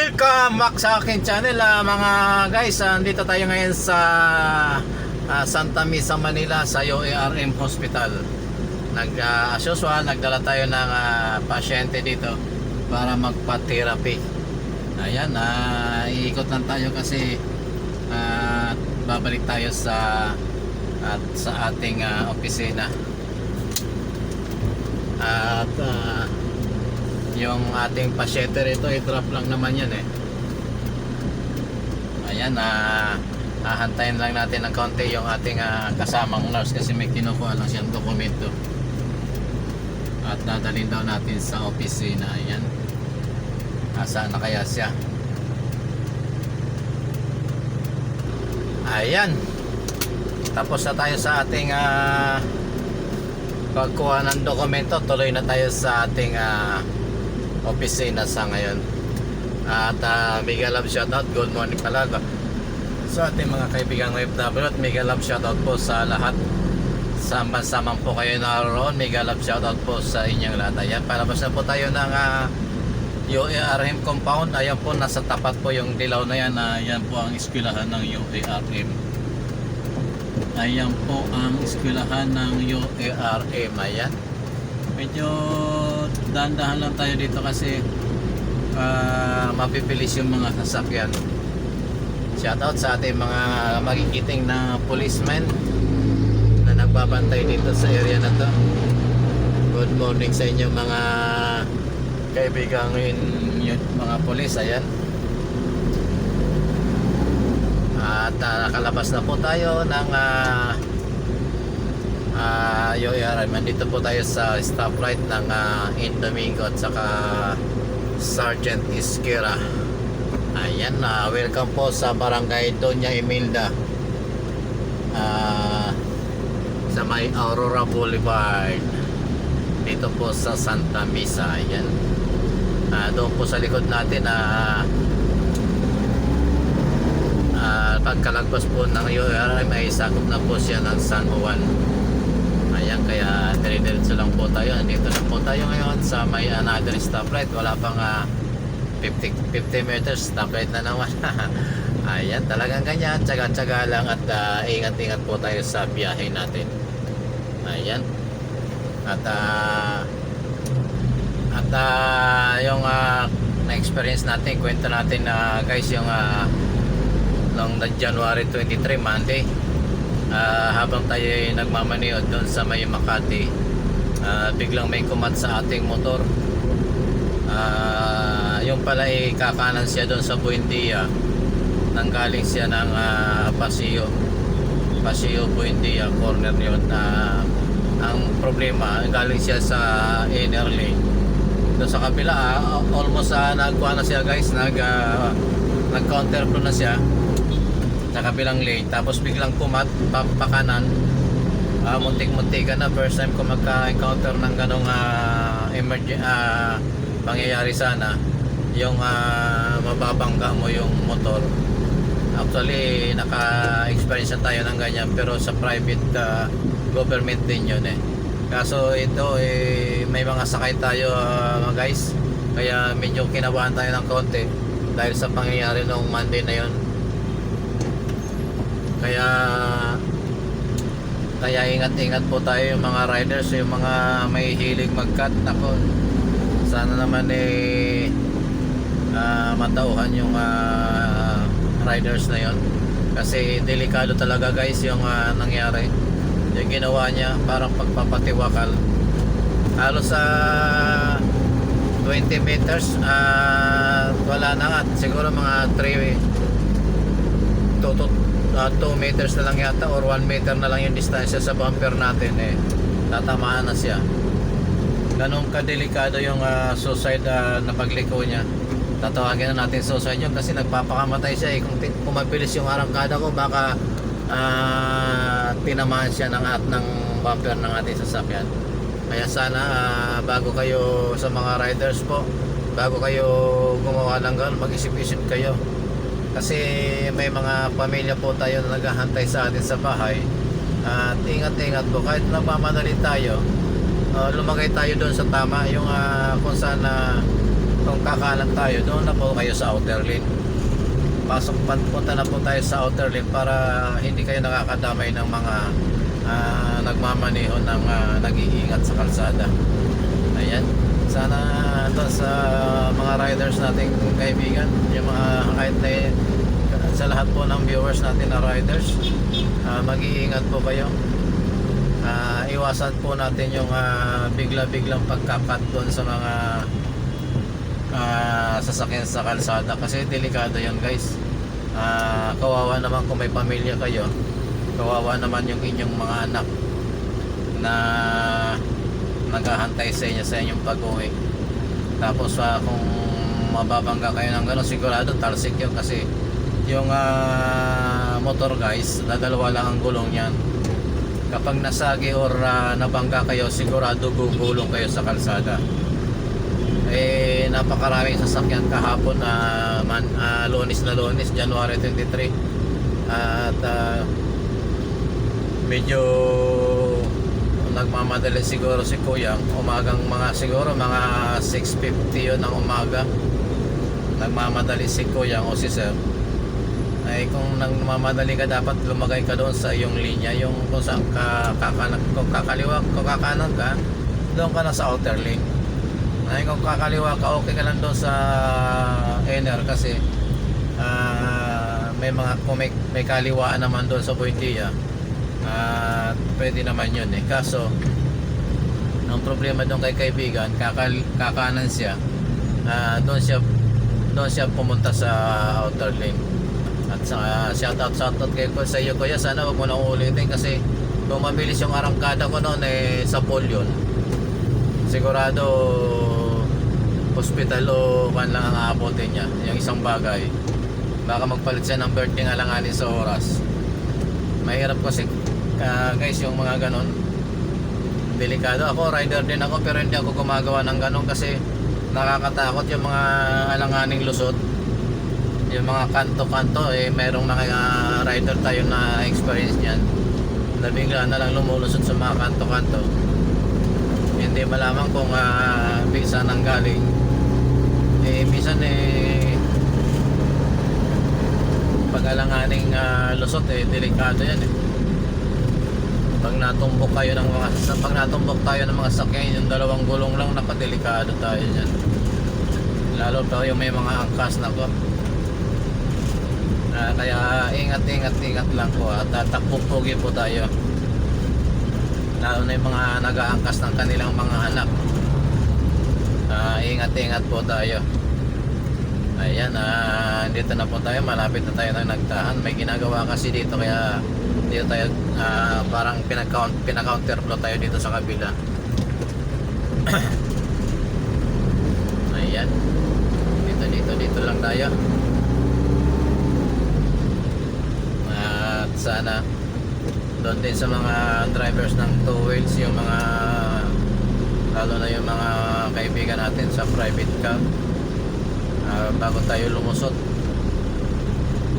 Welcome back sa akin channel mga guys. Andito tayo ngayon sa Santa Mesa, Manila sa UARM Hospital. As usual, nagdala tayo ng pasyente dito para magpa-therapy. Ayan, iikot lang tayo kasi babalik tayo sa ating opisina. At yung ating pasyente rito, i-drop lang naman yan eh. Ayan, hahantayin lang natin ng konti yung ating kasamang nurse kasi may kinukuha lang siyang dokumento at dadalhin daw natin sa opisina. Ayan, saan na kaya siya? Ayan, tapos na tayo sa ating pagkuha ng dokumento. Tuloy na tayo sa ating opisina sa ngayon. At mega love shoutout, good morning pala sa ating mga kaibigang OFW at mega love shoutout po sa lahat. Sama-samang po kayo naroon, mega love shoutout po sa inyong lahat. Ayan, palabas na po tayo ng UARM compound. Ayan po, nasa tapat po yung dilaw na yan. Ayan po ang eskwelahan ng UARM. Ayan po ang eskwelahan ng UARM. Ayan, medyo dahan-dahan lang tayo dito kasi mapipilis yung mga sasakyan. Shoutout sa ating mga magigiting na policemen na nagbabantay dito sa area na to. Good morning sa inyo mga kaibigan, yun, mga polis. Ayan, at nakalabas na po tayo ng UARM. Nandito po tayo sa stoplight ng Indomingo at saka Sergeant Isquera. Ayan, welcome po sa Barangay Doña Imelda, sa may Aurora Boulevard, dito po sa Santa Mesa. Ayan, doon po sa likod natin pagkalagpas po ng UARM ay sakop na po siya ng San Juan. Ayan, kaya dire-diretso lang po tayo. Nandito na po tayo ngayon sa may another stoplight. Wala pang 50 meters, stoplight na naman. Ayan, talagang ganyan, tsaga-tsaga lang at ingat-ingat po tayo sa biyahe natin. Ayan, at yung na-experience natin, kwento natin guys, yung noong January 23, Monday, habang tayo ay nagmamaniod doon sa may Makati, biglang may kumat sa ating motor. Yung pala ay kakanan siya doon sa Buendia, nanggaling siya ng Paseo Buendia corner yun. Ang problema, galing siya sa inner lane doon sa kabila. Almost nagkuha na siya guys, nag counter flow na siya sa kabilang lane, tapos biglang kumat papakanan. Muntik-muntikan na. First time ko magka-encounter ng ganong pangyayari sana, yung mababangga mo yung motor. Actually naka-experience na tayo ng ganyan, pero sa private government din yun eh. Kaso ito may mga sakay tayo guys, kaya medyo kinabahan tayo ng konti dahil sa pangyayari noong Monday na yun. Kaya ingat-ingat po tayo, yung mga riders, yung mga may hilig mag-cut. Ako, sana naman matauhan yung riders na yon, kasi delikado talaga guys yung nangyari. Yung ginawa niya parang pagpapatiwakal. Halos sa 20 meters, wala na nga, siguro mga 2 meters na lang yata, or 1 meter na lang yung distansya sa bumper natin, tatamaan na siya. Ganun kadelikado yung suicide na pagliko niya. Tatawagin na natin suicide yun kasi nagpapakamatay siya kung mabilis yung arangkada ko, baka tinamaan siya ng bumper ng ating sasakyan. Kaya sana bago kayo, sa mga riders po, bago kayo gumawa ng ganun, mag-isip-isip kayo. Kasi may mga pamilya po tayo na naghahantay sa atin sa bahay. At ingat-ingat po, kahit nagmamadali tayo, lumagay tayo doon sa tama, yung kung saan kung kakanan tayo, doon na po kayo sa outer lane. Punta na po tayo sa outer lane para hindi kayo nakakadamay ng mga nagmamaneho ng nag-iingat sa kalsada. Ayan, sana to sa mga riders nating kaibigan, yung mga kahit na sa lahat po ng viewers natin na riders, mag-iingat po kayo. Iwasan po natin yung bigla-biglang pagkakat doon sa mga sasakyan sa kalsada, kasi delikado yun guys. Kawawa naman kung may pamilya kayo, kawawa naman yung inyong mga anak na naghahantay sa inyo sa inyong pag-uwi. Tapos kung mababangga kayo ng gano'n, sigurado talsik yun, kasi yung motor guys, dadalawa lang ang gulong yan. Kapag nasagi or nabangga kayo, sigurado gugulong kayo sa kalsada. Napakaraming sasakyan kahapon na Lunes na Lunes, January 23, at medyo nagmamadali siguro si Kuya. Umagang siguro mga 6:50 yun ng umaga, nagmamadali si Kuya o si Sir. Ay kung nagmamadali ka, dapat lumagay ka doon sa iyong linya, yung kung saan kung kakaliwa, kung kakanan ka, doon ka na sa outer lane. Ay kung kakaliwa ka, okay ka lang doon sa inner, kasi kung may kaliwaan naman doon sa Buendia, pwede naman yun kaso ang problema doon kay kaibigan, kakanan siya, doon siya pumunta sa outer lane. At shoutout sa iyo Kuya, sana wag mo na ulitin, kasi kung mabilis yung arangkada ko noon sa pool yun, sigurado hospital o kan lang ang aabotin niya, yung isang bagay. Baka magpalit siya ng birthday alanganin sa oras. Mahirap kasi guys yung mga ganon, delikado. Ako rider din ako, pero hindi ako gumagawa ng ganon kasi nakakatakot yung mga alanganing lusot, yung mga kanto-kanto. Merong mga rider tayo na experience niyan, na bigla na lang lumulusot sa mga kanto-kanto, hindi malaman kung saan ang galing. Minsan pag alanganing lusot, delikado yan Pag natumbok tayo ng mga sakyan, yung dalawang gulong lang, napadelikado tayo dyan. Lalo pa yung may mga angkas na ko. Kaya ingat lang po, at takbo-pogi po tayo, lalo na yung mga nag-aangkas ng kanilang mga anak. Ingat po tayo. Ayan, dito na po tayo, malapit na tayo ng Nagtahan. May ginagawa kasi dito, kaya dito tayo parang pinaka-counterflow tayo dito sa kabila. Ayan, dito lang tayo. At sana doon din sa mga drivers ng two wheels, yung mga lalo na yung mga kaibigan natin sa private car, bago tayo lumusot,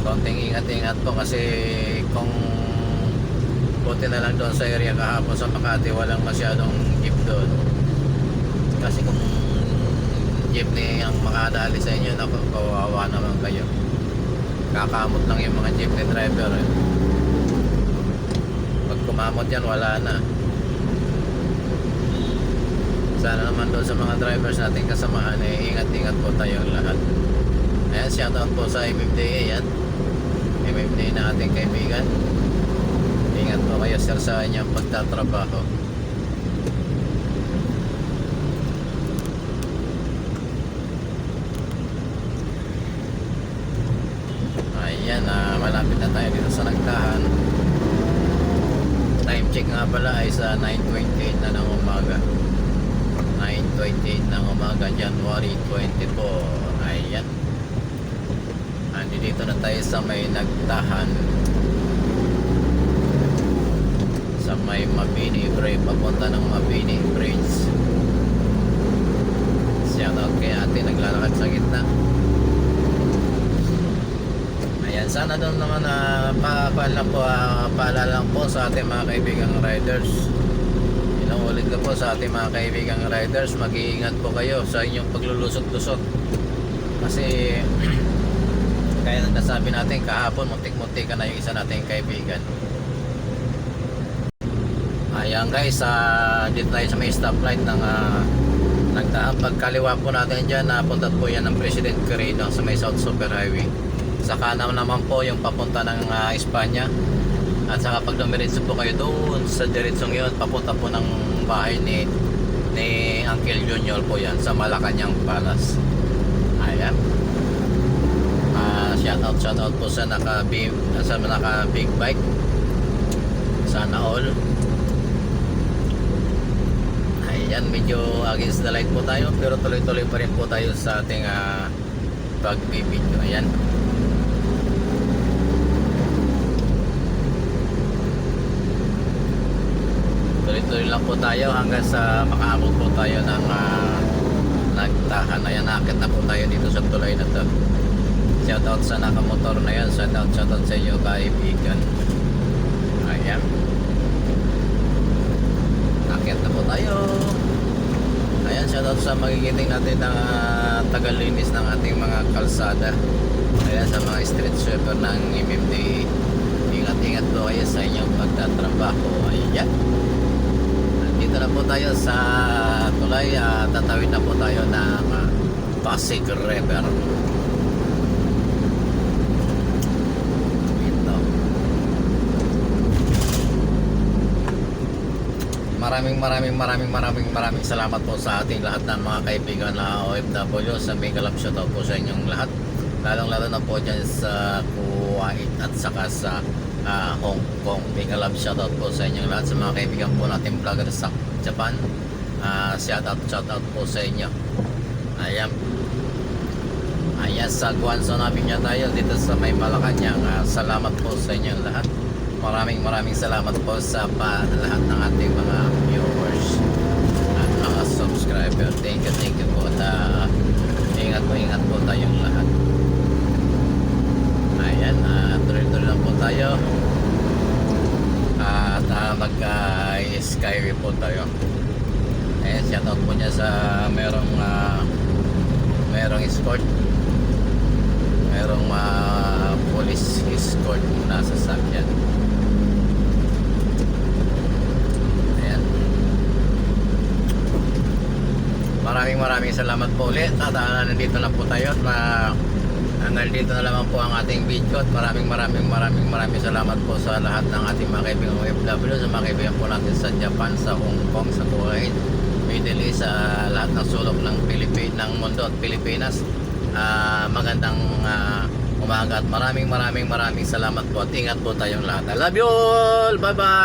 konting ingat po, kasi kung buti na lang doon sa area kahapon sa Makati, walang masyadong jeep doon, kasi kung jeepney ang makadali sa inyo, naku, kawawa naman kayo. Kakamot lang yung mga jeepney driver pag kumamot yan, wala na. Sana naman doon sa mga drivers natin kasamahan, ingat po tayong lahat. Ayan, shoutout po sa MMDA yan, MMDA na ating kaibigan. Ingat po kayo sir sa inyong pagtatrabaho. Ayan, malapit na tayo dito sa Nagtahan. Time check nga pala ay sa 9:28 na ng umaga. 9:28 ng umaga, January 24. Ayan, dito na tayo sa may Nagtahan, sa may Mabini Bridge, papunta ng Mabini Bridge. Shoutout kay ate, naglalakad sa gitna. Ayan, sana doon naman paalala lang po sa ating mga kaibigang riders, Inuulit ko po sa ating mga kaibigang riders, mag-iingat po kayo sa inyong paglulusot-lusot. Kasi kaya nasabi natin kahapon, muntik-muntik ka na yung isa nating kaibigan. Ayan guys, dito tayo sa may stoplight ng nagdaan. Pagkaliwa po natin dyan, napunta po yan ng President Quirino sa may South Super Highway. Sa kanan naman po yung papunta ng Espanya. At saka pag dumiretso po kayo doon sa diretsong yun, papunta po ng bahay ni Uncle Junior po yan sa Malacanang Palace. Ayan. Shoutout po sa naka big bike. Sana all. Ayan, medyo against the light po tayo, pero tuloy-tuloy pa rin po tayo sa ating pagbibideo. Ayan. Tuloy-tuloy lang po tayo hanggang sa makaabot po tayo ng nagtahan. Ayan, nakakit na po tayo dito sa tulay na to. Shoutout sa nakamotor na yan. Shoutout sa iyo kaibigan. Ayan. Nakakit na po tayo. Ayan, shoutout sa magigiting natin ng tagalinis ng ating mga kalsada. Ayan, sa mga street sweeper ng MMD. Ingat-ingat po kayo sa inyong pagtatrabaho. Ayan. Dito na po tayo sa tulay. Tatawid na po tayo ng Pasig River. Ito. Maraming salamat po sa ating lahat ng mga kaibigan na OFW. Sa mega love shoutout po sa inyong lahat. Lalong-lalo na po dyan sa Kuwait at saka sa Hong Kong. Mega love shoutout po sa inyong lahat. Sa mga kaibigan po natin vlogger sa Japan, shoutout po sa inyo. Ayan. Ayan, sa Guangzhou namin niya tayo dito sa may Malacanang. Salamat po sa inyong lahat. Maraming salamat po sa lahat ng ating mga viewers at mga subscriber. Thank you po. At ingat po tayong lahat. Ayan, tuloy-tuloy lang po tayo. At mag-skyway po tayo. Ayan, shoutout po niya sa merong escort. Merong police escort na sasakyan. Ayan. Maraming salamat po ulit. At nandito na po tayo. Hanggang dito na lamang po ang ating video. At maraming salamat po sa lahat ng ating mga kaibigan OFW, sa mga kaibigan po natin sa Japan, sa Hong Kong, sa Kuwait, Middle East, sa lahat ng sulok ng mundo at Pilipinas. Magandang umaga at maraming salamat po at ingat po tayong lahat. I love you all. Bye bye.